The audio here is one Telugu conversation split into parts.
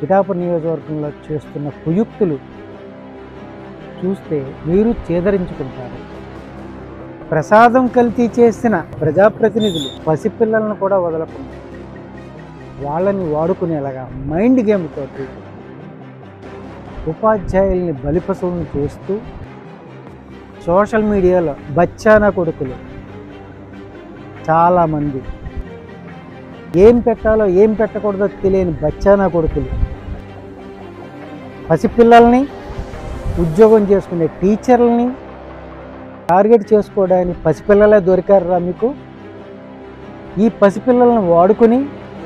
పిఠాపురం నియోజకవర్గంలో చేస్తున్న కుయుక్తులు చూస్తే మీరు చేదరించుకుంటారు. ప్రసాదం కల్తీ చేసిన ప్రజాప్రతినిధులు పసిపిల్లలను కూడా వదలకుండా వాళ్ళని వాడుకునేలాగా మైండ్ గేమ్ తోటి ఉపాధ్యాయుల్ని బలిపశువులను చేస్తూ సోషల్ మీడియాలో బచ్చానా కొడుకులు చాలామంది ఏం పెట్టాలో ఏం పెట్టకూడదో తెలియని బచ్చానా కొడుకులు పసిపిల్లల్ని ఉద్యోగం చేసుకునే టీచర్లని టార్గెట్ చేసుకోవడానికి పసిపిల్లలే దొరికారా మీకు? ఈ పసిపిల్లలను వాడుకొని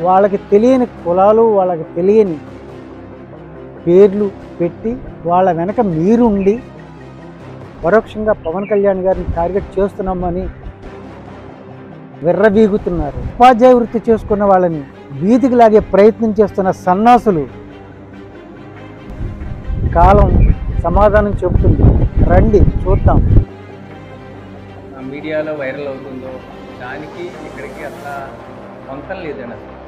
వాళ్ళకి తెలియని కులాలు వాళ్ళకి తెలియని పేర్లు పెట్టి వాళ్ళ వెనక మీరుండి పరోక్షంగా పవన్ కళ్యాణ్ గారిని టార్గెట్ చేస్తున్నామని విర్రవీగుతున్నారు. ఉపాధ్యాయ వృత్తి చేసుకున్న వాళ్ళని వీధికి లాగే ప్రయత్నం చేస్తున్న సన్నాసులు కాలం సమాధానం చెబుతుంది. రండి చూద్దాం. మీడియాలో వైరల్ అవుతుందో దానికి ఇక్కడికి అట్లా పొంతం లేదండి. అసలు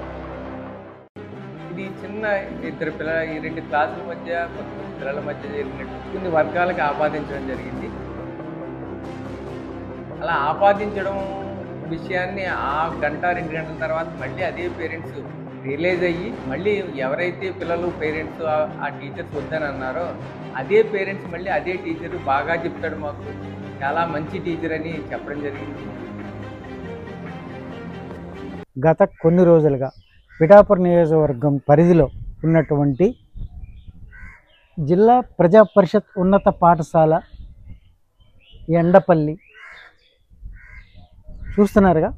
ఇది చిన్న ఇద్దరు పిల్లల ఈ 2 క్లాసుల మధ్య కొంతమంది పిల్లల మధ్య జరిగినట్టు కొన్ని వర్గాలకు ఆపాదించడం జరిగింది. అలా ఆపాదించడం విషయాన్ని ఆ గంట 2 గంటల తర్వాత మళ్ళీ అదే పేరెంట్స్ రియలైజ్ అయ్యి మళ్ళీ ఎవరైతే పిల్లలు పేరెంట్స్ ఆ టీచర్స్ వద్దని అన్నారో అదే పేరెంట్స్ మళ్ళీ అదే టీచర్ బాగా చెప్తాడు, మాకు చాలా మంచి టీచర్ అని చెప్పడం జరిగింది. గత కొన్ని రోజులుగా పిఠాపురం నియోజకవర్గం పరిధిలో ఉన్నటువంటి జిల్లా ప్రజా పరిషత్ ఉన్నత పాఠశాల ఎండపల్లి చూస్తున్నారుగా,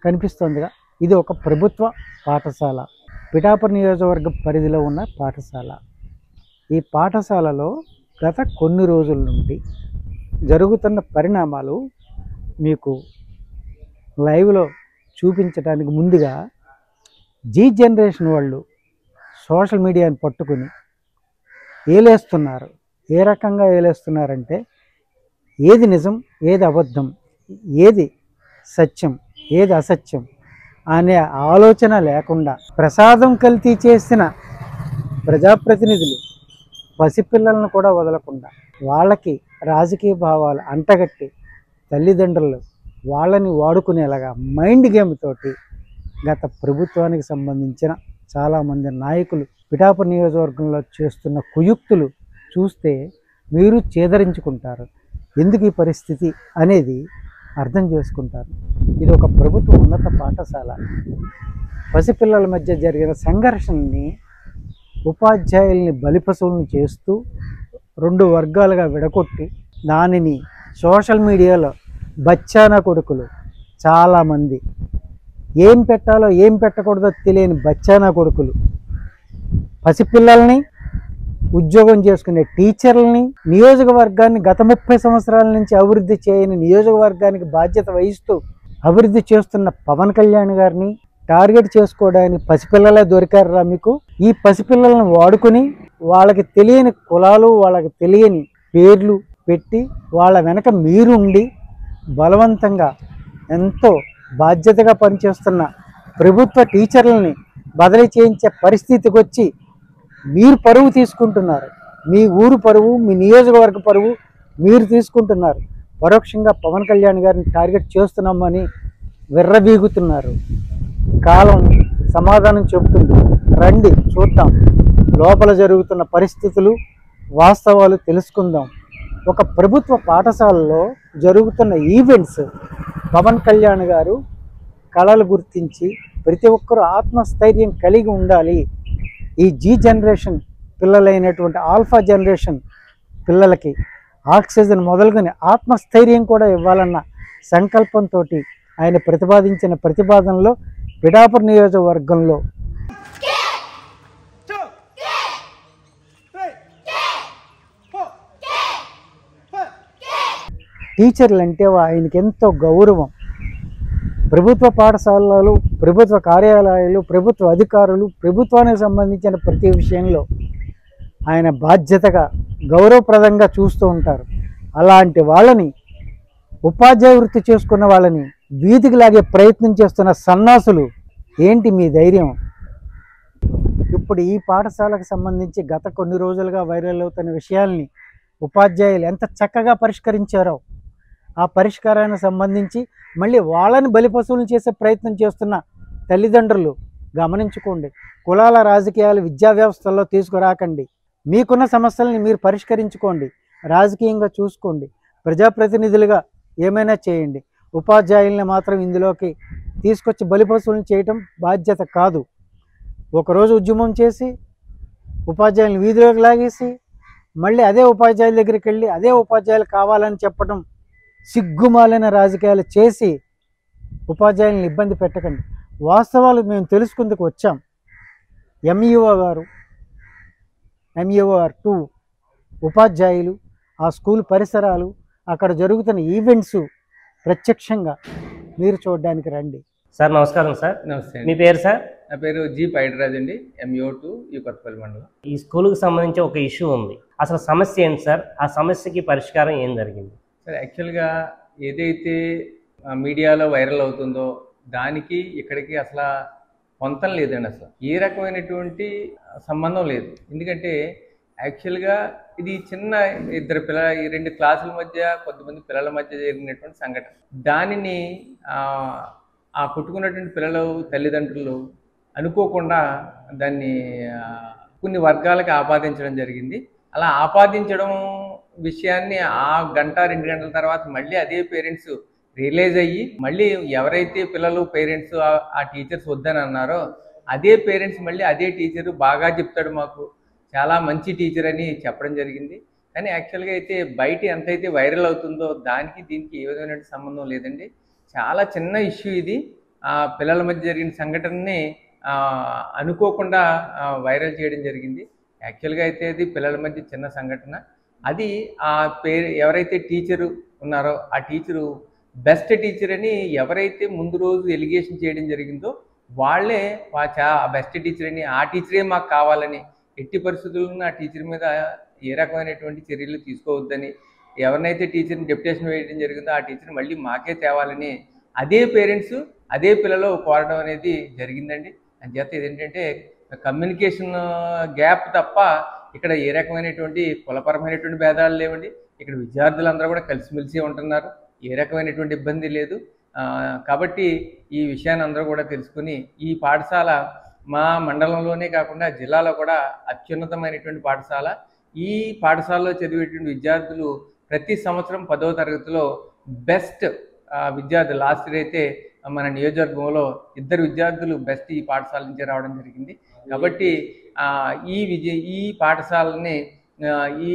కనిపిస్తోందిగా, ఇది ఒక ప్రభుత్వ పాఠశాల. పిఠాపురం నియోజకవర్గం పరిధిలో ఉన్న పాఠశాల. ఈ పాఠశాలలో గత కొన్ని రోజుల నుండి జరుగుతున్న పరిణామాలు మీకు లైవ్లో చూపించడానికి ముందుగా జీ జనరేషన్ వాళ్ళు సోషల్ మీడియాని పట్టుకుని ఏలేస్తున్నారు. ఏ రకంగా ఏలేస్తున్నారంటే ఏది నిజం, ఏది అబద్ధం, ఏది సత్యం, ఏది అసత్యం అనే ఆలోచన లేకుండా ప్రసాదం కల్తీ చేసిన ప్రజాప్రతినిధులు పసిపిల్లలను కూడా వదలకుండా వాళ్ళకి రాజకీయ భావాలు అంటగట్టి తల్లిదండ్రులు వాళ్ళని వాడుకునేలాగా మైండ్ గేమ్ తోటి గత ప్రభుత్వానికి సంబంధించిన చాలామంది నాయకులు పిఠాపురం నియోజకవర్గంలో చేస్తున్న కుయుక్తులు చూస్తే మీరు చేదరించుకుంటారు. ఎందుకు ఈ పరిస్థితి అనేది అర్థం చేసుకుంటారు. ఇది ఒక ప్రభుత్వ ఉన్నత పాఠశాల. పసిపిల్లల మధ్య జరిగిన సంఘర్షణని ఉపాధ్యాయుల్ని బలిపశువులను చేస్తూ 2 వర్గాలుగా విడగొట్టి దానిని సోషల్ మీడియాలో బచ్చానా కొడుకులు చాలామంది ఏం పెట్టాలో ఏం పెట్టకూడదో తెలియని బచ్చానా కొడుకులు పసిపిల్లల్ని ఉద్యోగం చేసుకునే టీచర్లని నియోజకవర్గాన్ని గత 30 సంవత్సరాల నుంచి అభివృద్ధి చేయని నియోజకవర్గానికి బాధ్యత వహిస్తూ అభివృద్ధి చేస్తున్న పవన్ కళ్యాణ్ గారిని టార్గెట్ చేసుకోవడానికి పసిపిల్లలే దొరికారా మీకు? ఈ పసిపిల్లలను వాడుకొని వాళ్ళకి తెలియని కులాలు వాళ్ళకి తెలియని పేర్లు పెట్టి వాళ్ళ వెనక మీరుండి బలవంతంగా ఎంతో బాధ్యతగా పనిచేస్తున్న ప్రభుత్వ టీచర్లని బదిలీ చేయించే పరిస్థితికి వచ్చి మీరు పరువు తీసుకుంటున్నారు. మీ ఊరు పరువు, మీ నియోజకవర్గ పరువు మీరు తీసుకుంటున్నారు. పరోక్షంగా పవన్ కళ్యాణ్ గారిని టార్గెట్ చేస్తున్నామని విర్రవీగుతున్నారు. కాలం సమాధానం చెబుతుంది. రండి చూద్దాం. లోపల జరుగుతున్న పరిస్థితులు వాస్తవాలు తెలుసుకుందాం. ఒక ప్రభుత్వ పాఠశాలలో జరుగుతున్న ఈవెంట్స్ పవన్ కళ్యాణ్ గారు కళలు గుర్తించి ప్రతి ఒక్కరూ ఆత్మస్థైర్యం కలిగి ఉండాలి. ఈ జీ జనరేషన్ పిల్లలైనటువంటి ఆల్ఫా జనరేషన్ పిల్లలకి ఆక్సిజన్ మొదలుకొని ఆత్మస్థైర్యం కూడా ఇవ్వాలన్న సంకల్పంతో ఆయన ప్రతిపాదించిన ప్రతిపాదనలో పిఠాపురం నియోజకవర్గంలో టీచర్లు అంటే ఆయనకి ఎంతో గౌరవం. ప్రభుత్వ పాఠశాలలు, ప్రభుత్వ కార్యాలయాలు, ప్రభుత్వ అధికారులు, ప్రభుత్వానికి సంబంధించిన ప్రతి విషయంలో ఆయన బాధ్యతగా గౌరవప్రదంగా చూస్తూ ఉంటారు. అలాంటి వాళ్ళని ఉపాధ్యాయ వృత్తి చేసుకున్న వాళ్ళని వీధికి లాగే ప్రయత్నం చేస్తున్న సన్నాసులు ఏంటి మీ ధైర్యం? ఇప్పుడు ఈ పాఠశాలకు సంబంధించి గత కొన్ని రోజులుగా వైరల్ అవుతున్న విషయాల్ని ఉపాధ్యాయులు ఎంత చక్కగా పరిష్కరించారో, ఆ పరిష్కారానికి సంబంధించి మళ్ళీ వాళ్ళని బలిపశువులు చేసే ప్రయత్నం చేస్తున్న తల్లిదండ్రులు గమనించుకోండి. కులాల రాజకీయాలు విద్యా వ్యవస్థల్లో తీసుకురాకండి. మీకున్న సమస్యల్ని మీరు పరిష్కరించుకోండి, రాజకీయంగా చూసుకోండి, ప్రజాప్రతినిధులుగా ఏమైనా చేయండి. ఉపాధ్యాయుల్ని మాత్రం ఇందులోకి తీసుకొచ్చి బలిపశువులను చేయటం బాధ్యత కాదు. ఒకరోజు ఉద్యమం చేసి ఉపాధ్యాయులను వీధిలోకి లాగేసి మళ్ళీ అదే ఉపాధ్యాయుల దగ్గరికి వెళ్ళి అదే ఉపాధ్యాయులు కావాలని చెప్పడం సిగ్గుమాలిన రాజకీయాలు చేసి ఉపాధ్యాయులను ఇబ్బంది పెట్టకండి. వాస్తవాలు మేము తెలుసుకుందుకు వచ్చాం. ఎంఈఓ గారు, ఎంఈఓఆర్ 2 ఉపాధ్యాయులు, ఆ స్కూల్ పరిసరాలు, అక్కడ జరుగుతున్న ఈవెంట్స్ ప్రత్యక్షంగా మీరు చూడడానికి రండి. సార్ నమస్కారం సార్. నమస్తే. మీ పేరు సార్? నా పేరు జి పైడిరాజ్ అండి, MO2 ఈ కొత్తపల్లి మండలం. ఈ స్కూల్కి సంబంధించి ఒక ఇష్యూ ఉంది. అసలు సమస్య ఏంటి సార్? ఆ సమస్యకి పరిష్కారం ఏం జరిగింది? సరే, యాక్చువల్గా ఏదైతే మీడియాలో వైరల్ అవుతుందో దానికి ఇక్కడికి అసలు పొంతం లేదండి. అసలు ఏ రకమైనటువంటి సంబంధం లేదు. ఎందుకంటే యాక్చువల్గా ఇది చిన్న ఇద్దరు పిల్లల, ఈ 2 క్లాసుల మధ్య కొంతమంది పిల్లల మధ్య జరిగినటువంటి సంఘటన. దానిని ఆ కొట్టుకున్నటువంటి పిల్లలు తల్లిదండ్రులు అనుకోకుండా దాన్ని కొన్ని వర్గాలకు ఆపాదించడం జరిగింది. అలా ఆపాదించడం విషయాన్ని ఆ గంట 2 గంటల తర్వాత మళ్ళీ అదే పేరెంట్స్ రియలైజ్ అయ్యి మళ్ళీ ఎవరైతే పిల్లలు పేరెంట్స్ ఆ టీచర్స్ వద్దని అన్నారో అదే పేరెంట్స్ మళ్ళీ అదే టీచరు బాగా చెప్తాడు, మాకు చాలా మంచి టీచర్ అని చెప్పడం జరిగింది. కానీ యాక్చువల్గా అయితే బయట ఎంతైతే వైరల్ అవుతుందో దానికి దీనికి ఏ విధమైన సంబంధం లేదండి. చాలా చిన్న ఇష్యూ ఇది. ఆ పిల్లల మధ్య జరిగిన సంఘటనని అనుకోకుండా వైరల్ చేయడం జరిగింది. యాక్చువల్గా అయితే అది పిల్లల మధ్య చిన్న సంఘటన. అది ఆ ఎవరైతే టీచరు ఉన్నారో ఆ టీచరు బెస్ట్ టీచర్ అని ఎవరైతే ముందు రోజు ఎలిగేషన్ చేయడం జరిగిందో వాళ్ళే బెస్ట్ టీచర్ అని, ఆ టీచరే మాకు కావాలని, ఎట్టి పరిస్థితుల్లో ఆ టీచర్ మీద ఏ రకమైనటువంటి చర్యలు తీసుకోవద్దని, ఎవరినైతే టీచర్ని డెప్యుటేషన్ వేయడం జరిగిందో ఆ టీచర్ని మళ్ళీ మాకే తేవాలని అదే పేరెంట్స్ అదే పిల్లలు కోరడం అనేది జరిగిందండి. అంచేత ఇదేంటంటే కమ్యూనికేషన్ గ్యాప్ తప్ప ఇక్కడ ఏ రకమైనటువంటి కులపరమైనటువంటి భేదాలు లేవండి. ఇక్కడ విద్యార్థులందరూ కూడా కలిసిమెలిసి ఉంటున్నారు, ఏ రకమైనటువంటి ఇబ్బంది లేదు. కాబట్టి ఈ విషయాన్ని అందరూ కూడా తెలుసుకుని ఈ పాఠశాల మా మండలంలోనే కాకుండా జిల్లాలో కూడా అత్యున్నతమైనటువంటి పాఠశాల. ఈ పాఠశాలలో చదివేటువంటి విద్యార్థులు ప్రతి సంవత్సరం 10వ తరగతిలో బెస్ట్ విద్యార్థులు, లాస్ట్ ఇయర్ అయితే మన నియోజకవర్గంలో 2 విద్యార్థులు బెస్ట్ ఈ పాఠశాల నుంచి రావడం జరిగింది. కాబట్టి ఈ పాఠశాలని ఈ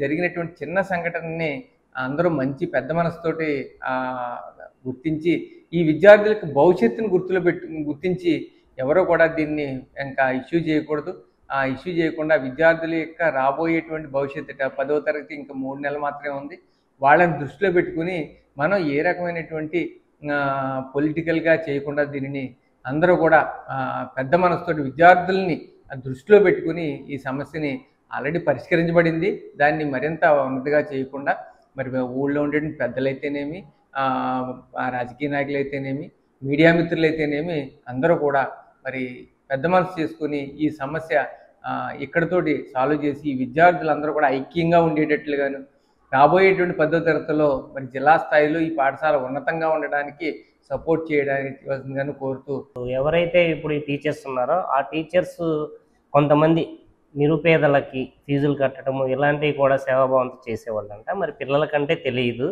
జరిగినటువంటి చిన్న సంఘటనని అందరూ మంచి పెద్ద మనసుతోటి గుర్తించి ఈ విద్యార్థులకు భవిష్యత్తును గుర్తించి ఎవరో కూడా దీన్ని ఇంకా ఇష్యూ చేయకూడదు. ఆ ఇష్యూ చేయకుండా విద్యార్థుల యొక్క రాబోయేటువంటి భవిష్యత్తు 10వ తరగతి ఇంకా 3 నెలలు మాత్రమే ఉంది. వాళ్ళని దృష్టిలో పెట్టుకుని మనం ఏ రకమైనటువంటి పొలిటికల్గా చేయకుండా దీనిని అందరూ కూడా పెద్ద మనసుతోటి విద్యార్థుల్ని దృష్టిలో పెట్టుకుని ఈ సమస్యని ఆల్రెడీ పరిష్కరించబడింది. దాన్ని మరింత ఉన్నతిగా చేయకుండా మరి ఊళ్ళో ఉండేటువంటి పెద్దలైతేనేమి, రాజకీయ నాయకులు అయితేనేమి, మీడియా మిత్రులు అయితేనేమి అందరూ కూడా మరి పెద్ద మనసు చేసుకుని ఈ సమస్య ఇక్కడతోటి సాల్వ్ చేసి ఈ విద్యార్థులందరూ కూడా ఐక్యంగా ఉండేటట్లుగాను రాబోయేటువంటి 10వ తరగతిలో మరి జిల్లా స్థాయిలో ఈ పాఠశాల ఉన్నతంగా ఉండడానికి సపోర్ట్ చేయడానికి కోరుతూ, ఎవరైతే ఇప్పుడు ఈ టీచర్స్ ఉన్నారో ఆ టీచర్స్ కొంతమంది నిరుపేదలకి ఫీజులు కట్టడము ఇలాంటివి కూడా సేవాభావంతో చేసేవాళ్ళంట. మరి పిల్లలకంటే తెలియదు,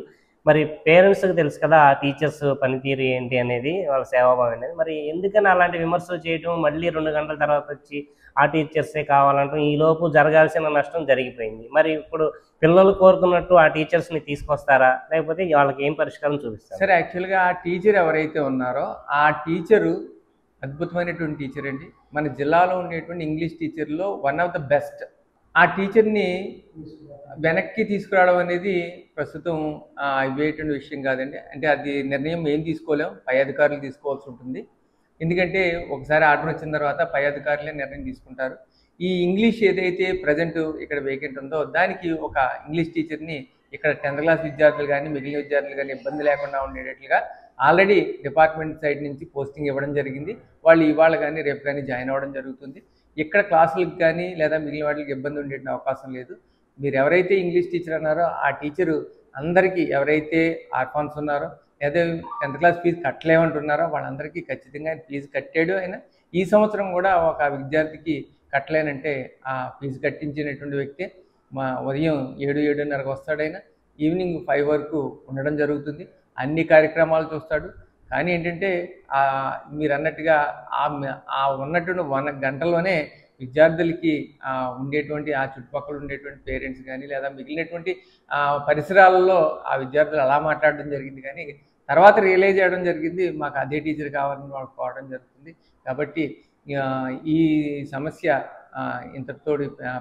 మరి పేరెంట్స్కి తెలుసు కదా ఆ టీచర్స్ పనితీరు ఏంటి అనేది, వాళ్ళ సేవాభావం అనేది. మరి ఎందుకని అలాంటి విమర్శలు చేయటం, మళ్ళీ 2 గంటల తర్వాత వచ్చి ఆ టీచర్సే కావాలంటాం, ఈలోపు జరగాల్సిన నష్టం జరిగిపోయింది. మరి ఇప్పుడు పిల్లలు కోరుకున్నట్టు ఆ టీచర్స్ని తీసుకొస్తారా, లేకపోతే వాళ్ళకి ఏం పరిష్కారం చూపిస్తారు? సరే, యాక్చువల్గా ఆ టీచర్ ఎవరైతే ఉన్నారో ఆ టీచరు అద్భుతమైనటువంటి టీచర్ అండి. మన జిల్లాలో ఉండేటువంటి ఇంగ్లీష్ టీచర్లో వన్ ఆఫ్ ద బెస్ట్. ఆ టీచర్ని వెనక్కి తీసుకురావడం అనేది ప్రస్తుతం ఇవేటువంటి విషయం కాదండి. అంటే అది నిర్ణయం ఏం తీసుకోలేం, పై అధికారులు తీసుకోవాల్సి ఉంటుంది. ఎందుకంటే ఒకసారి ఆర్డర్ వచ్చిన తర్వాత పై అధికారులే నిర్ణయం తీసుకుంటారు. ఈ ఇంగ్లీష్ ఏదైతే ప్రజెంట్ ఇక్కడ వేకెంట్ ఉందో దానికి ఒక ఇంగ్లీష్ టీచర్ని ఇక్కడ 10th క్లాస్ విద్యార్థులు కానీ మిగిలిన విద్యార్థులు కానీ ఇబ్బంది లేకుండా ఉండేటట్లుగా ఆల్రెడీ డిపార్ట్మెంట్ సైడ్ నుంచి పోస్టింగ్ ఇవ్వడం జరిగింది. వాళ్ళు ఇవాళ కానీ రేపు కానీ జాయిన్ అవ్వడం జరుగుతుంది. ఇక్కడ క్లాసులకు కానీ లేదా మిగిలిన వాటికి ఇబ్బంది ఉండే అవకాశం లేదు. మీరు ఎవరైతే ఇంగ్లీష్ టీచర్ అన్నారో ఆ టీచరు అందరికీ, ఎవరైతే ఆర్ఫాన్స్ ఉన్నారో లేదా 10th క్లాస్ ఫీజు కట్టలేమంటున్నారో వాళ్ళందరికీ ఖచ్చితంగా ఆయన ఫీజు కట్టాడు. ఆయన ఈ సంవత్సరం కూడా ఒక విద్యార్థికి కట్టలేనంటే ఆ ఫీజు కట్టించినటువంటి వ్యక్తి ఉదయం 7-7:30కి వస్తాడైనా, ఈవినింగ్ 5 వరకు ఉండడం జరుగుతుంది. అన్ని కార్యక్రమాలు చూస్తాడు. కానీ ఏంటంటే మీరు అన్నట్టుగా ఆ ఉన్నటువంటి 1 గంటలోనే విద్యార్థులకి ఉండేటువంటి ఆ చుట్టుపక్కల ఉండేటువంటి పేరెంట్స్ కానీ లేదా మిగిలినటువంటి పరిసరాలలో ఆ విద్యార్థులు అలా మాట్లాడడం జరిగింది. కానీ తర్వాత రియలైజ్ చేయడం జరిగింది, మాకు అదే టీచర్ కావాలని వాళ్ళు కోరడం జరుగుతుంది. కాబట్టి ఈ సమస్య ఇంతటితో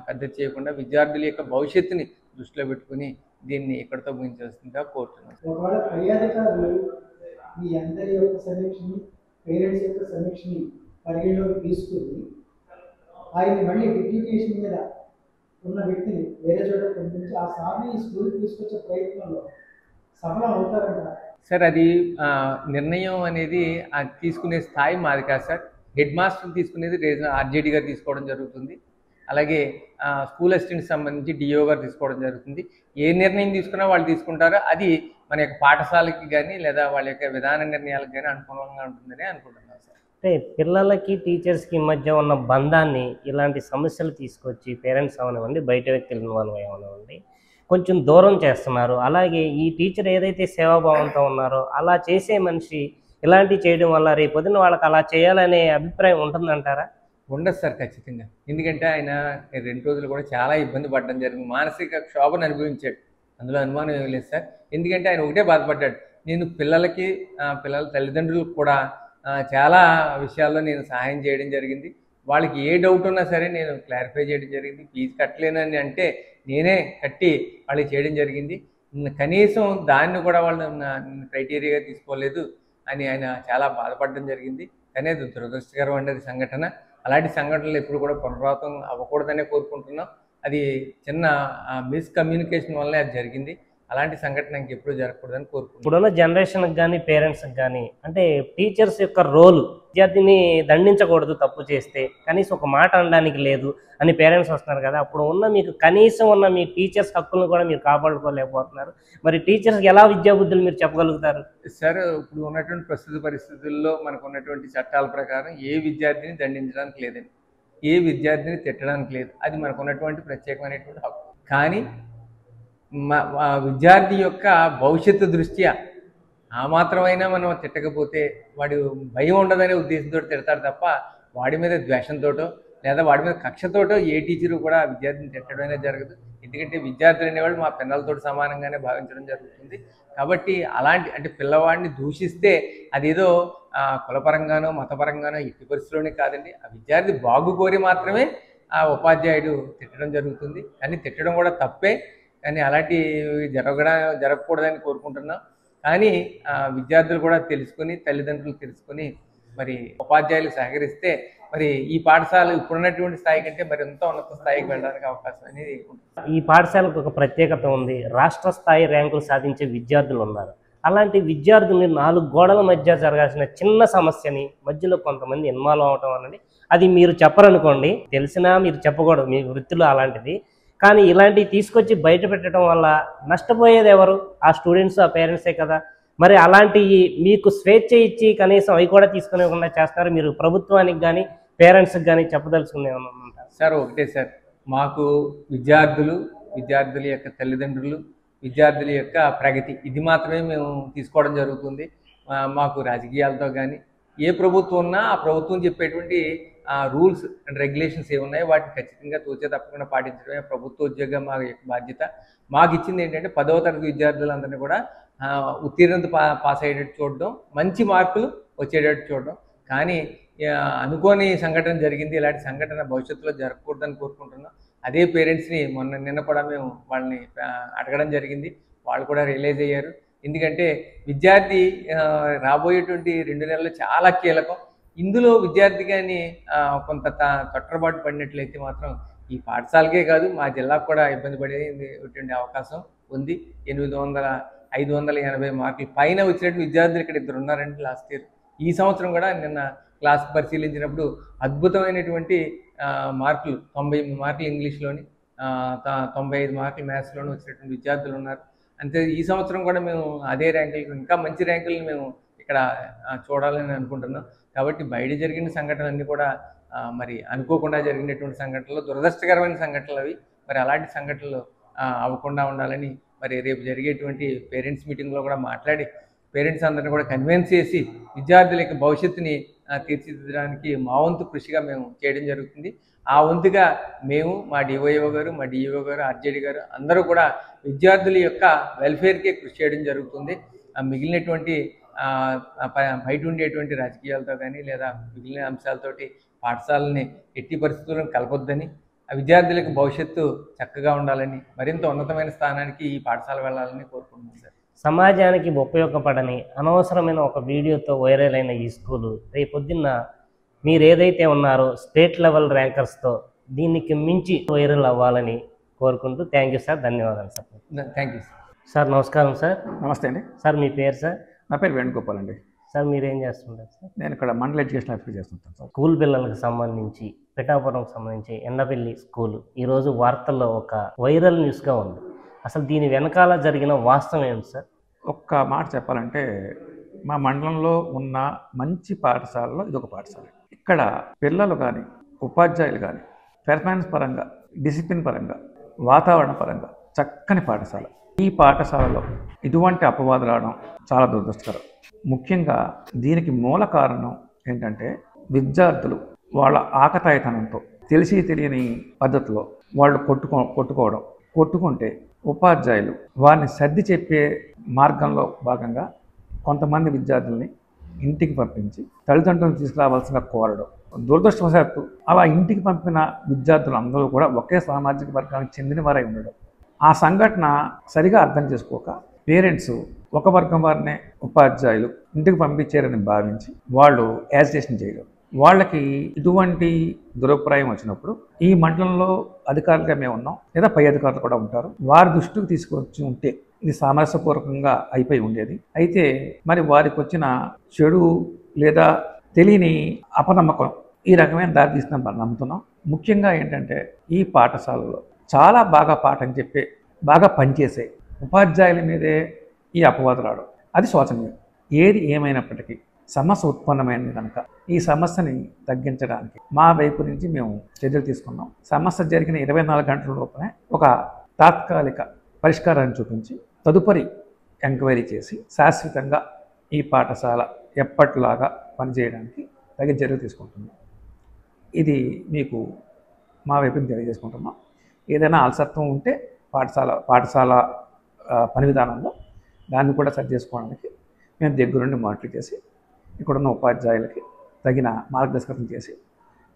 పెద్ద చేయకుండా విద్యార్థుల యొక్క భవిష్యత్తుని దృష్టిలో పెట్టుకుని దీన్ని ఇక్కడితో ముగించాల్సిందిగా కోరుతున్నాను. ఒకవేళ పై అధికారులు మీ అందరి యొక్క సమీక్షని, పేరెంట్స్ యొక్క సమీక్షని పరిగణలోకి తీసుకుని ఆయన మళ్ళీ డిప్యూటేషన్ మీద ఉన్న వ్యక్తిని వేరే చోట పంపించి ఆ సార్ని ఈ స్కూల్కి తీసుకొచ్చే ప్రయత్నంలో సఫలం అవుతారంట. సార్ అది నిర్ణయం అనేది తీసుకునే స్థాయి మాది కాదు సార్. హెడ్ మాస్టర్ తీసుకునేది ఆర్జేడీ గారు తీసుకోవడం జరుగుతుంది. అలాగే స్కూల్ అసిస్టెంట్కి సంబంధించి డిఓ గారు తీసుకోవడం జరుగుతుంది. ఏ నిర్ణయం తీసుకున్నా వాళ్ళు తీసుకుంటారో అది మన యొక్క పాఠశాలకి కానీ లేదా వాళ్ళ యొక్క విధాన నిర్ణయాలకు కానీ అనుకూలంగా ఉంటుందని అనుకుంటున్నాను సార్. అంటే పిల్లలకి టీచర్స్కి మధ్య ఉన్న బంధాన్ని ఇలాంటి సమస్యలు తీసుకొచ్చి పేరెంట్స్ అవనివ్వండి, బయట వ్యక్తులు ఇన్వాల్వ్ అవనివ్వండి, కొంచెం దూరం చేస్తున్నారు. అలాగే ఈ టీచర్ ఏదైతే సేవాభావంతో ఉన్నారో అలా చేసే మనిషి ఇలాంటివి చేయడం వల్ల రేపొద్దున వాళ్ళకి అలా చేయాలనే అభిప్రాయం ఉంటుందంటారా? ఉండదు సార్ ఖచ్చితంగా. ఎందుకంటే ఆయన 2 రోజులు కూడా చాలా ఇబ్బంది పడడం జరిగింది, మానసిక క్షోభను అనుభవించాడు, అందులో అనుమానం ఏమీ లేదు సార్. ఎందుకంటే ఆయన ఒకటే బాధపడ్డాడు, నేను పిల్లలకి పిల్లల తల్లిదండ్రులకు కూడా చాలా విషయాల్లో నేను సహాయం చేయడం జరిగింది. వాళ్ళకి ఏ డౌట్ ఉన్నా సరే నేను క్లారిఫై చేయడం జరిగింది. ఫీజు కట్టలేనని అంటే నేనే కట్టి వాళ్ళకి చేయడం జరిగింది. కనీసం దాన్ని కూడా వాళ్ళు క్రైటీరియాగా తీసుకోలేదు అని ఆయన చాలా బాధపడడం జరిగింది. కానీ అది దురదృష్టకరం అండి అది సంఘటన. అలాంటి సంఘటనలు ఎప్పుడు కూడా పునరావృతం అవ్వకూడదనే కోరుకుంటున్నాం. అది చిన్న మిస్కమ్యూనికేషన్ వల్లే అది జరిగింది. అలాంటి సంఘటన ఇంకెప్పుడు జరగకూడదని కోరుకుంటున్నాం. ఇప్పుడున్న జనరేషన్కి కానీ పేరెంట్స్కి కానీ అంటే టీచర్స్ యొక్క రోల్, విద్యార్థిని దండించకూడదు తప్పు చేస్తే, కనీసం ఒక మాట అనడానికి లేదు అని పేరెంట్స్ వస్తున్నారు కదా. అప్పుడు ఉన్న మీకు కనీసం ఉన్న మీ టీచర్స్ హక్కులను కూడా మీరు కాపాడుకోలేకపోతున్నారు. మరి టీచర్స్కి ఎలా విద్యాబుద్ధులు మీరు చెప్పగలుగుతారు? సార్ ఇప్పుడు ఉన్నటువంటి ప్రస్తుత పరిస్థితుల్లో మనకు ఉన్నటువంటి చట్టాల ప్రకారం ఏ విద్యార్థిని దండించడానికి లేదండి, ఏ విద్యార్థిని తిట్టడానికి లేదు. అది మనకు ఉన్నటువంటి ప్రత్యేకమైనటువంటి హక్కు. కానీ విద్యార్థి యొక్క భవిష్యత్తు దృష్ట్యా ఆ మాత్రమైనా మనం తిట్టకపోతే వాడు భయం ఉండదనే ఉద్దేశంతో తిడతాడు తప్ప వాడి మీద ద్వేషంతోటో లేదా వాడి మీద కక్షతోటో ఏ టీచరు కూడా విద్యార్థిని తిట్టడం అనేది జరగదు. ఎందుకంటే విద్యార్థులు అనేవాళ్ళు మా పిల్లలతో సమానంగానే భావించడం జరుగుతుంది. కాబట్టి అలాంటి అంటే పిల్లవాడిని దూషిస్తే అదేదో కులపరంగానో మతపరంగానో ఎట్టి పరిస్థితిలోనే కాదండి, ఆ విద్యార్థి బాగు కోరి మాత్రమే ఆ ఉపాధ్యాయుడు తిట్టడం జరుగుతుంది. కానీ తిట్టడం కూడా తప్పే, కానీ అలాంటివి జరగకూడదని కోరుకుంటున్నాం. కానీ విద్యార్థులు కూడా తెలుసుకొని, తల్లిదండ్రులు తెలుసుకొని మరి ఉపాధ్యాయులు సహకరిస్తే మరి ఈ పాఠశాల ఇప్పుడున్నటువంటి స్థాయి కంటే మరి ఎంతో ఉన్నత స్థాయికి వెళ్ళడానికి అవకాశం అనేది ఉంటుంది. ఈ పాఠశాలకు ఒక ప్రత్యేకత ఉంది, రాష్ట్ర స్థాయి ర్యాంకులు సాధించే విద్యార్థులు ఉన్నారు. అలాంటి విద్యార్థుల్ని 4 గోడల మధ్య జరగాల్సిన చిన్న సమస్యని మధ్యలో కొంతమంది ఇన్వాల్వ్ అవటం అనేది అది మీరు చెప్పరనుకోండి, తెలిసినా మీరు చెప్పకూడదు, మీ వృత్తిలో అలాంటిది. కానీ ఇలాంటివి తీసుకొచ్చి బయట పెట్టడం వల్ల నష్టపోయేది ఎవరు? ఆ స్టూడెంట్స్, ఆ పేరెంట్సే కదా. మరి అలాంటివి మీకు స్వేచ్ఛ ఇచ్చి కనీసం అవి కూడా తీసుకునేకుండా చేస్తారు. మీరు ప్రభుత్వానికి కానీ పేరెంట్స్కి కానీ చెప్పదలుచుకునే ఉంటారు సార్? ఒకటే సార్, మాకు విద్యార్థుల యొక్క తల్లిదండ్రులు, విద్యార్థుల యొక్క ప్రగతి ఇది మాత్రమే మేము తీసుకోవడం జరుగుతుంది. మాకు రాజకీయాలతో కానీ ఏ ప్రభుత్వం ఉన్నా ఆ ప్రభుత్వం చెప్పేటువంటి రూల్స్ అండ్ రెగ్యులేషన్స్ ఏమున్నాయో వాటిని ఖచ్చితంగా తూచే తప్పకుండా పాటించడమే ప్రభుత్వ ఉద్యోగం మా యొక్క బాధ్యత. మాకు ఇచ్చింది ఏంటంటే 10వ తరగతి విద్యార్థులందరినీ కూడా ఉత్తీర్ణత పాస్ అయ్యేటట్టు చూడడం, మంచి మార్కులు వచ్చేటట్టు చూడడం. కానీ అనుకోని సంఘటన జరిగింది, ఇలాంటి సంఘటన భవిష్యత్తులో జరగకూడదని కోరుకుంటున్నాం. అదే పేరెంట్స్ని నిన్న కూడా మేము వాళ్ళని అడగడం జరిగింది, వాళ్ళు కూడా రియలైజ్ అయ్యారు. ఎందుకంటే విద్యార్థి రాబోయేటువంటి 2 నెలలు చాలా కీలకం. ఇందులో విద్యార్థి కానీ కొంత తొట్టరబాటు పడినట్లయితే మాత్రం ఈ పాఠశాలకే కాదు మా జిల్లాకు కూడా ఇబ్బంది పడేటువంటి అవకాశం ఉంది. 580 మార్కులు పైన వచ్చినట్టు విద్యార్థులు ఇక్కడ 2 ఉన్నారండి లాస్ట్ ఇయర్. ఈ సంవత్సరం కూడా నిన్న క్లాస్ పరిశీలించినప్పుడు అద్భుతమైనటువంటి మార్కులు 98 మార్కులు ఇంగ్లీష్లోని, 95 మార్కులు మ్యాథ్స్లోని వచ్చినటువంటి విద్యార్థులు ఉన్నారు. అంతే ఈ సంవత్సరం కూడా మేము అదే ర్యాంకులు, ఇంకా మంచి ర్యాంకులను మేము ఇక్కడ చూడాలని అనుకుంటున్నాం. కాబట్టి బయట జరిగిన సంఘటనలన్నీ కూడా మరి అనుకోకుండా జరిగినటువంటి సంఘటనలు, దురదృష్టకరమైన సంఘటనలు అవి. మరి అలాంటి సంఘటనలు అవ్వకుండా ఉండాలని మరి రేపు జరిగేటువంటి పేరెంట్స్ మీటింగ్లో కూడా మాట్లాడి పేరెంట్స్ అందరినీ కూడా కన్విన్స్ చేసి విద్యార్థుల యొక్క భవిష్యత్తుని తీర్చిదిద్దడానికి మా వంతు కృషిగా మేము చేయడం జరుగుతుంది. ఆ వంతుగా మేము, మా డివైఓ గారు, మా డిఈఓ గారు, ఆర్జేడీ గారు అందరూ కూడా విద్యార్థుల యొక్క వెల్ఫేర్కే కృషి చేయడం జరుగుతుంది. మిగిలినటువంటి బయట ఉండేటువంటి రాజకీయాలతో కానీ లేదా మిగిలిన అంశాలతోటి పాఠశాలని ఎట్టి పరిస్థితులను కలపొద్దని, ఆ విద్యార్థులకు భవిష్యత్తు చక్కగా ఉండాలని, మరింత ఉన్నతమైన స్థానానికి ఈ పాఠశాల వెళ్ళాలని కోరుకుంటున్నాం సార్. సమాజానికి ఉపయోగపడని అనవసరమైన ఒక వీడియోతో వైరల్ అయిన ఈ స్కూలు రేపొద్దున్న మీరు ఏదైతే ఉన్నారో స్టేట్ లెవెల్ ర్యాంకర్స్తో దీనికి మించి వైరల్ అవ్వాలని కోరుకుంటూ థ్యాంక్ యూ సార్. ధన్యవాదాలు sir. Thank you sir. Sir నమస్కారం సార్. నమస్తే అండి. సార్ మీ పేరు సార్? నా పేరు వేణుగోపాల్ అండి. సార్ మీరేం చేస్తుంటారు సార్? నేను ఇక్కడ మండల ఎడ్యుకేషన్ ఆఫీసర్ చేస్తుంటాను సార్. స్కూల్ పిల్లలకు సంబంధించి పిఠాపురంకి సంబంధించి ఎండపల్లి స్కూల్ ఈరోజు వార్తల్లో ఒక వైరల్ న్యూస్గా ఉంది. అసలు దీని వెనకాల జరిగిన వాస్తవం ఏంటి సార్? ఒక్క మాట చెప్పాలంటే మా మండలంలో ఉన్న మంచి పాఠశాలలో ఇదొక పాఠశాల. ఇక్కడ పిల్లలు కానీ ఉపాధ్యాయులు కానీ పెర్ఫార్మెన్స్ పరంగా, డిసిప్లిన్ పరంగా, వాతావరణ పరంగా చక్కని పాఠశాల. ఈ పాఠశాలలో ఇటువంటి అపవాదు రావడం చాలా దురదృష్టకరం. ముఖ్యంగా దీనికి మూల కారణం ఏంటంటే విద్యార్థులు వాళ్ళ ఆకతాయితనంతో తెలిసి తెలియని పద్ధతిలో వాళ్ళు కొట్టుకుంటే ఉపాధ్యాయులు వారిని సర్ది చెప్పే మార్గంలో భాగంగా కొంతమంది విద్యార్థుల్ని ఇంటికి పంపించి తల్లిదండ్రులను తీసుకురావాల్సిన కోరడం. దురదృష్టవశాత్తు అలా ఇంటికి పంపిన విద్యార్థులు అందరూ కూడా ఒకే సామాజిక వర్గానికి చెందిన వారై ఉండడం. ఆ సంఘటన సరిగా అర్థం చేసుకోక పేరెంట్స్ ఒక వర్గం వారినే ఉపాధ్యాయులు ఇంటికి పంపించారని భావించి వాళ్ళు యాజిటేషన్ చేయడం. వాళ్ళకి ఇటువంటి దురభిప్రాయం వచ్చినప్పుడు ఈ మండలంలో అధికారులుగా మేము ఉన్నాం, లేదా పై అధికారులు కూడా ఉంటారు. వారి దృష్టికి తీసుకొచ్చి ఉంటే ఇది సామరస్యపూర్వకంగా అయిపోయి ఉండేది. అయితే మరి వారికి వచ్చిన చెడు లేదా తెలియని అపనమ్మకం ఈ రకమైన దారి తీస్తుందని నమ్ముతున్నాం. ముఖ్యంగా ఏంటంటే ఈ పాఠశాలలో చాలా బాగా పాఠం చెప్పే, బాగా పనిచేసే ఉపాధ్యాయుల మీదే ఈ అపవాదు రావడం అది శోచనీయం. ఏది ఏమైనప్పటికీ సమస్య ఉత్పన్నమైంది కనుక ఈ సమస్యని తగ్గించడానికి మా వైపు నుంచి మేము చర్యలు తీసుకున్నాం. సమస్య జరిగిన 24 గంటల లోపలే ఒక తాత్కాలిక పరిష్కారాన్ని చూపించి తదుపరి ఎంక్వైరీ చేసి శాశ్వతంగా ఈ పాఠశాల ఎప్పటిలాగా పనిచేయడానికి తగిన చర్యలు తీసుకుంటున్నాం. ఇది మీకు మా వైపుని తెలియజేసుకుంటున్నాం. ఏదైనా అలసత్వం ఉంటే పాఠశాల పని విధానంలో దాన్ని కూడా సరి చేసుకోవడానికి మేము దగ్గరుండి మానిటర్ చేసి ఇక్కడున్న ఉపాధ్యాయులకి తగిన మార్గదర్శకత్వం చేసి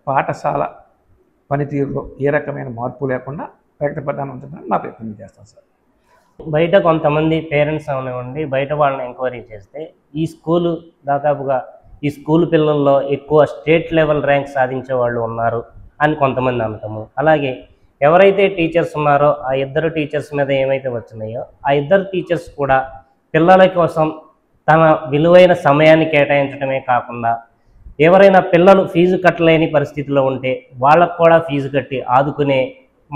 పాఠశాల పనితీరులో ఏ రకమైన మార్పు లేకుండా ప్రకటన ప్రధానం ఉంచడానికి మా ప్రయత్నం చేస్తాం సార్. బయట కొంతమంది పేరెంట్స్ అవనివ్వండి, బయట వాళ్ళని ఎంక్వైరీ చేస్తే ఈ స్కూలు దాదాపుగా ఈ స్కూల్ పిల్లల్లో ఎక్కువ స్టేట్ లెవెల్ ర్యాంక్ సాధించే వాళ్ళు ఉన్నారు అని కొంతమంది అనటము. అలాగే ఎవరైతే టీచర్స్ ఉన్నారో ఆ ఇద్దరు టీచర్స్ మీద ఏమైతే వచ్చినాయో ఆ ఇద్దరు టీచర్స్ కూడా పిల్లల కోసం తన విలువైన సమయాన్ని కేటాయించడమే కాకుండా ఎవరైనా పిల్లలు ఫీజు కట్టలేని పరిస్థితిలో ఉంటే వాళ్ళకు కూడా ఫీజు కట్టి ఆదుకునే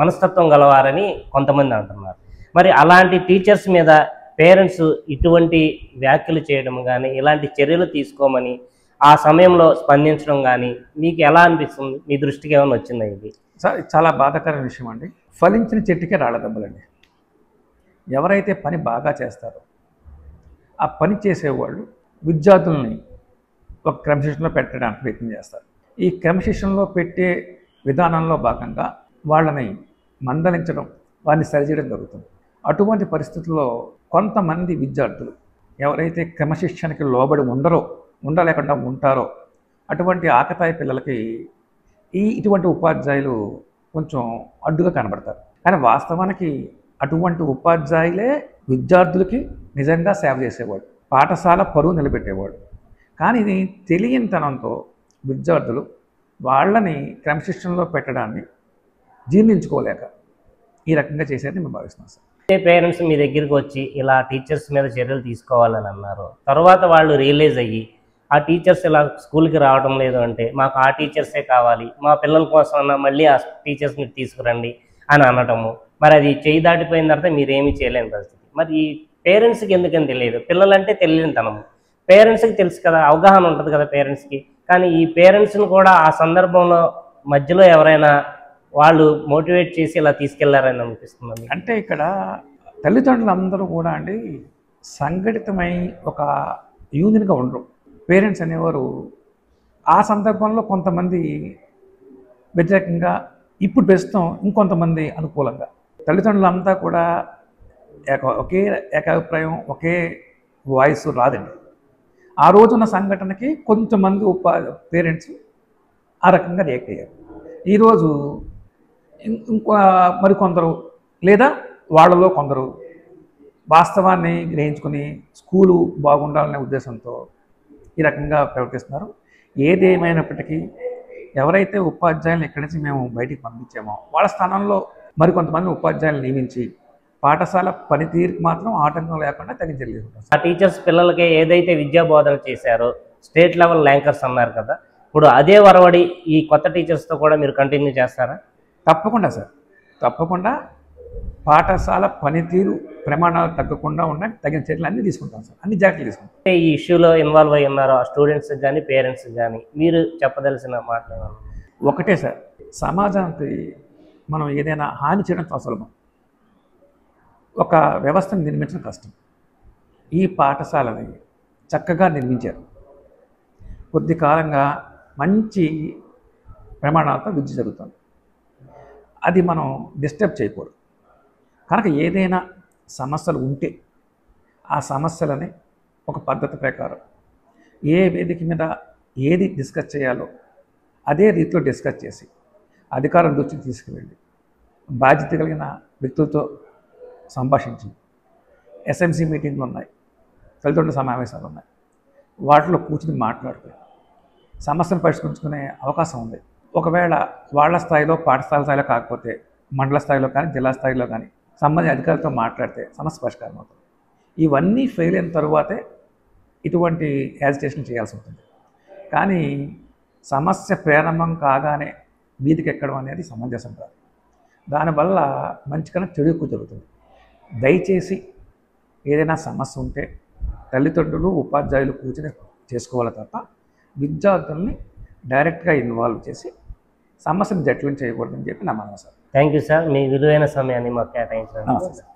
మనస్తత్వం గలవారని కొంతమంది అంటున్నారు. మరి అలాంటి టీచర్స్ మీద పేరెంట్స్ ఇటువంటి వ్యాఖ్యలు చేయడం కానీ ఇలాంటి చర్యలు తీసుకోమని ఆ సమయంలో స్పందించడం కానీ మీకు ఎలా అనిపిస్తుంది? మీ దృష్టికి ఏమైనా వచ్చిందా ఇది? సార్ చాలా బాధాకరమైన విషయం అండి. ఫలించిన చెట్టుకే రాళ్ళ దెబ్బలండి. ఎవరైతే పని బాగా చేస్తారో ఆ పని చేసేవాళ్ళు విద్యార్థుల్ని ఒక క్రమశిక్షణలో పెట్టడానికి ప్రయత్నం చేస్తారు. ఈ క్రమశిక్షణలో పెట్టే విధానంలో భాగంగా వాళ్ళని మందలించడం, వారిని సరిచేయడం జరుగుతుంది. అటువంటి పరిస్థితుల్లో కొంతమంది విద్యార్థులు ఎవరైతే క్రమశిక్షణకి లోబడి ఉండలేకుండా ఉంటారో అటువంటి ఆకతాయి పిల్లలకి ఇటువంటి ఉపాధ్యాయులు కొంచెం అడ్డుగా కనబడతారు. కానీ వాస్తవానికి అటువంటి ఉపాధ్యాయులే విద్యార్థులకి నిజంగా సేవ చేసేవాడు, పాఠశాల పరువు నిలబెట్టేవాడు. కానీ ఇది తెలియనితనంతో విద్యార్థులు వాళ్ళని క్రమశిక్షణలో పెట్టడాన్ని జీర్ణించుకోలేక ఈ రకంగా చేసేది మేము భావిస్తున్నాం సార్. పేరెంట్స్ మీ దగ్గరికి వచ్చి ఇలా టీచర్స్ మీద చర్యలు తీసుకోవాలని అన్నారు. తర్వాత వాళ్ళు రియలైజ్ అయ్యి ఆ టీచర్స్ ఇలా స్కూల్కి రావడం లేదు అంటే మాకు ఆ టీచర్సే కావాలి, మా పిల్లల కోసం అన్న మళ్ళీ ఆ టీచర్స్ని తీసుకురండి అని అనటము. మరి అది చేయి దాటిపోయిన తర్వాత మీరేమీ చేయలేని పరిస్థితి. మరి ఈ పేరెంట్స్కి ఎందుకని తెలియదు? పిల్లలంటే తెలియని తనము, పేరెంట్స్కి తెలుసు కదా, అవగాహన ఉంటుంది కదా పేరెంట్స్కి. కానీ ఈ పేరెంట్స్ని కూడా ఆ సందర్భంలో మధ్యలో ఎవరైనా వాళ్ళు మోటివేట్ చేసి ఇలా తీసుకెళ్లారని అనిపిస్తుంది. అంటే ఇక్కడ తల్లిదండ్రులందరూ కూడా అండి సంఘటితమై ఒక యూనియన్గా ఉండరు. పేరెంట్స్ అనేవారు ఆ సందర్భంలో కొంతమంది వ్యతిరేకంగా, ఇప్పుడు ప్రస్తుతం ఇంకొంతమంది అనుకూలంగా. తల్లిదండ్రులంతా కూడా ఒకే ఏకాభిప్రాయం, ఒకే వాయిస్ రాదండి. ఆ రోజున్న సంఘటనకి కొంతమంది పేరెంట్స్ ఆ రకంగా రియాక్ట్ అయ్యారు. ఈరోజు ఇంకో మరికొందరు లేదా వాళ్ళలో కొందరు వాస్తవాన్ని గ్రహించుకొని స్కూలు బాగుండాలనే ఉద్దేశంతో ఈ రకంగా ప్రవర్తిస్తున్నారు. ఏదేమైనప్పటికీ ఎవరైతే ఉపాధ్యాయులను ఇక్కడి నుంచి మేము బయటికి పంపించామో వాళ్ళ స్థానంలో మరికొంతమంది ఉపాధ్యాయులను నియమించి పాఠశాల పనితీరుకి మాత్రం ఆటంకం లేకుండా తగిన చర్యలు తీసుకుంటాం. ఆ టీచర్స్ పిల్లలకి ఏదైతే విద్యా బోధన చేశారో స్టేట్ లెవెల్ ర్యాంకర్స్ అన్నారు కదా, ఇప్పుడు అదే వరవడి ఈ కొత్త టీచర్స్తో కూడా మీరు కంటిన్యూ చేస్తారా? తప్పకుండా సార్, తప్పకుండా పాఠశాల పనితీరు ప్రమాణాలు తగ్గకుండా ఉన్న తగిన చర్యలు అన్నీ తీసుకుంటాం సార్, అన్ని జాగ్రత్తలు తీసుకుంటాం. ఈ ఇష్యూలో ఇన్వాల్వ్ అయ్యి ఉన్నారో ఆ స్టూడెంట్స్కి కానీ పేరెంట్స్కి కానీ మీరు చెప్పదలసిన మాట ఒకటే సార్, సమాజానికి మనం ఏదైనా హాని చేయడం సులభం, ఒక వ్యవస్థను నిర్మించడం కష్టం. ఈ పాఠశాలని చక్కగా నిర్మించారు. కొద్ది కాలంగా మంచి ప్రమాణాలతో విద్య జరుగుతుంది. అది మనం డిస్టర్బ్ చేయకూడదు. కనుక ఏదైనా సమస్యలు ఉంటే ఆ సమస్యలని ఒక పద్ధతి ప్రకారం ఏ వేదిక మీద ఏది డిస్కస్ చేయాలో అదే రీతిలో డిస్కస్ చేసి అధికారుల దృష్టికి తీసుకువెళ్ళి బాధ్యత కలిగిన వ్యక్తులతో సంభాషించి, ఎస్ఎంసీ మీటింగ్లు ఉన్నాయి, తల్లిదండ్రుల సమావేశాలు ఉన్నాయి, వాటిలో కూర్చుని మాట్లాడుకుని సమస్యను పరిష్కరించుకునే అవకాశం ఉంది. ఒకవేళ వాళ్ళ స్థాయిలో పాఠశాల స్థాయిలో కాకపోతే మండల స్థాయిలో కానీ జిల్లా స్థాయిలో కానీ సంబంధిత అధికారులతో మాట్లాడితే సమస్య పరిష్కారం అవుతుంది. ఇవన్నీ ఫెయిల్ అయిన తరువాతే ఇటువంటి యాజిటేషన్ చేయాల్సి ఉంటుంది. కానీ సమస్య ప్రారంభం కాగానే వీధికి ఎక్కడం అనేది సమంజసం కాదు. దానివల్ల మంచి కన్నా చెడు ఎక్కువ జరుగుతుంది. దయచేసి ఏదైనా సమస్య ఉంటే తల్లిదండ్రులు ఉపాధ్యాయులు కూర్చొని చేసుకోవాలి తప్ప విద్యార్థుల్ని డైరెక్ట్గా ఇన్వాల్వ్ చేసి సమస్యను జటిలం చేయకూడదని చెప్పి నా మనసు. థ్యాంక్ యూ సార్, మీ విలువైన సమయాన్ని మాకు కేటాయించారు. నమస్తే సార్.